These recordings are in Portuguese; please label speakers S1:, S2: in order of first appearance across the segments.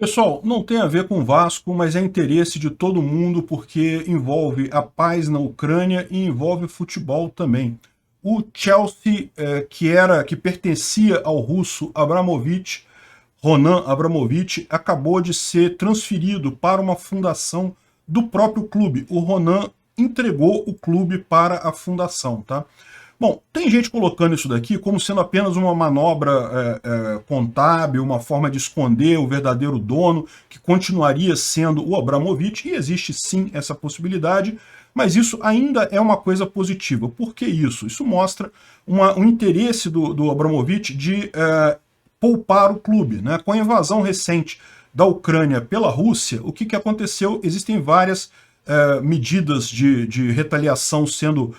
S1: Pessoal, não tem a ver com o Vasco, mas é interesse de todo mundo porque envolve a paz na Ucrânia e envolve futebol também. O Chelsea, que pertencia ao russo Abramovich, Roman Abramovich, acabou de ser transferido para uma fundação do próprio clube. O Roman entregou o clube para a fundação, tá? Bom, tem gente colocando isso daqui como sendo apenas uma manobra contábil, uma forma de esconder o verdadeiro dono, que continuaria sendo o Abramovich, e existe sim essa possibilidade, mas isso ainda é uma coisa positiva. Por que isso? Isso mostra um interesse do Abramovich de poupar o clube, né? Com a invasão recente da Ucrânia pela Rússia, o que aconteceu? Existem várias medidas de retaliação sendo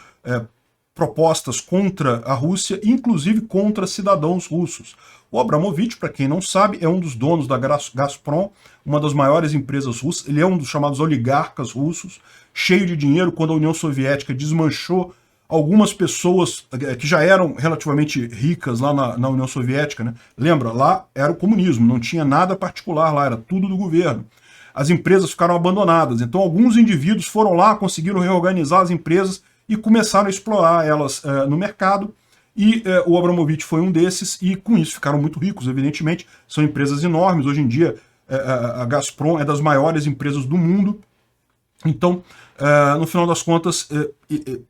S1: propostas contra a Rússia, inclusive contra cidadãos russos. O Abramovich, para quem não sabe, é um dos donos da Gazprom, uma das maiores empresas russas. Ele é um dos chamados oligarcas russos, cheio de dinheiro. Quando a União Soviética desmanchou, algumas pessoas que já eram relativamente ricas lá na União Soviética, né? Lembra, lá era o comunismo, não tinha nada particular lá, era tudo do governo. As empresas ficaram abandonadas, então alguns indivíduos foram lá, conseguiram reorganizar as empresas e começaram a explorar elas no mercado, e o Abramovich foi um desses, e com isso ficaram muito ricos, evidentemente. São empresas enormes. Hoje em dia a Gazprom é das maiores empresas do mundo. Então, no final das contas,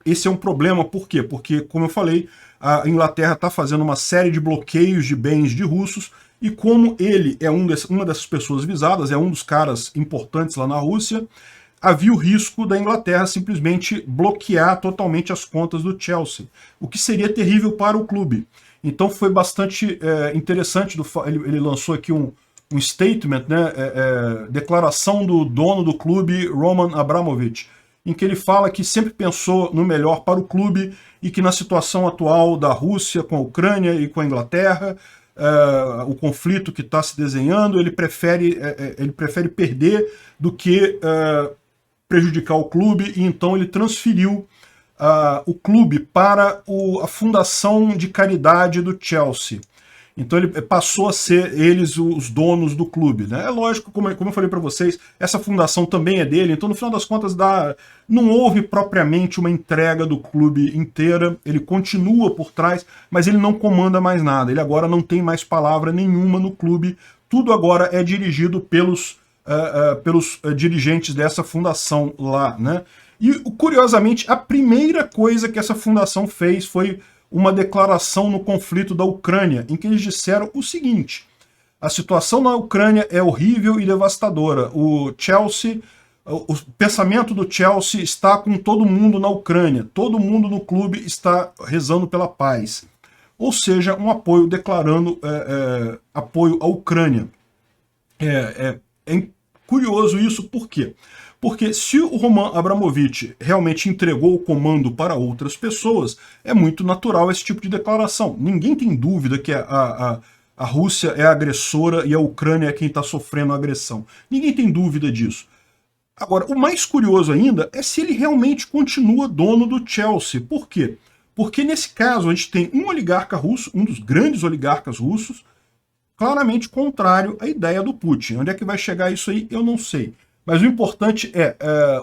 S1: esse é um problema. Por quê? Porque, como eu falei, a Inglaterra está fazendo uma série de bloqueios de bens de russos, e como ele é uma dessas pessoas visadas, é um dos caras importantes lá na Rússia, havia o risco da Inglaterra simplesmente bloquear totalmente as contas do Chelsea, o que seria terrível para o clube. Então foi bastante interessante, ele lançou aqui um statement, né, declaração do dono do clube, Roman Abramovich, em que ele fala que sempre pensou no melhor para o clube e que na situação atual da Rússia com a Ucrânia e com a Inglaterra, o conflito que está se desenhando, ele prefere perder do que prejudicar o clube, e então ele transferiu o clube para a fundação de caridade do Chelsea. Então ele passou a ser eles os donos do clube, né? É lógico, como eu falei para vocês, essa fundação também é dele, então no final das contas não houve propriamente uma entrega do clube inteira, ele continua por trás, mas ele não comanda mais nada, ele agora não tem mais palavra nenhuma no clube, tudo agora é dirigido pelos dirigentes dessa fundação lá, né? E, curiosamente, a primeira coisa que essa fundação fez foi uma declaração no conflito da Ucrânia, em que eles disseram o seguinte: a situação na Ucrânia é horrível e devastadora. O pensamento do Chelsea está com todo mundo na Ucrânia, todo mundo no clube está rezando pela paz. Ou seja, um apoio declarando apoio à Ucrânia. É curioso isso, por quê? Porque se o Roman Abramovich realmente entregou o comando para outras pessoas, é muito natural esse tipo de declaração. Ninguém tem dúvida que a Rússia é a agressora e a Ucrânia é quem está sofrendo a agressão. Ninguém tem dúvida disso. Agora, o mais curioso ainda é se ele realmente continua dono do Chelsea. Por quê? Porque nesse caso a gente tem um oligarca russo, um dos grandes oligarcas russos, claramente contrário à ideia do Putin. Onde é que vai chegar isso aí, eu não sei. Mas o importante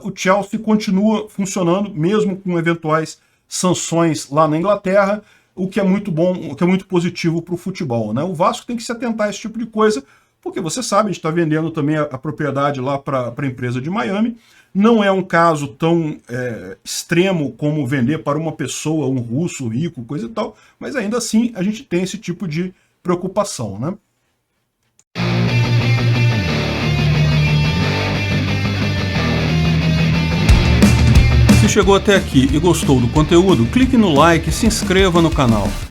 S1: o Chelsea continua funcionando, mesmo com eventuais sanções lá na Inglaterra, o que é muito bom, o que é muito positivo para o futebol, né? O Vasco tem que se atentar a esse tipo de coisa, porque você sabe, a gente está vendendo também a propriedade lá para a empresa de Miami. Não é um caso tão extremo como vender para uma pessoa, um russo rico, coisa e tal, mas ainda assim a gente tem esse tipo de preocupação, né? Se chegou até aqui e gostou do conteúdo, clique no like e se inscreva no canal.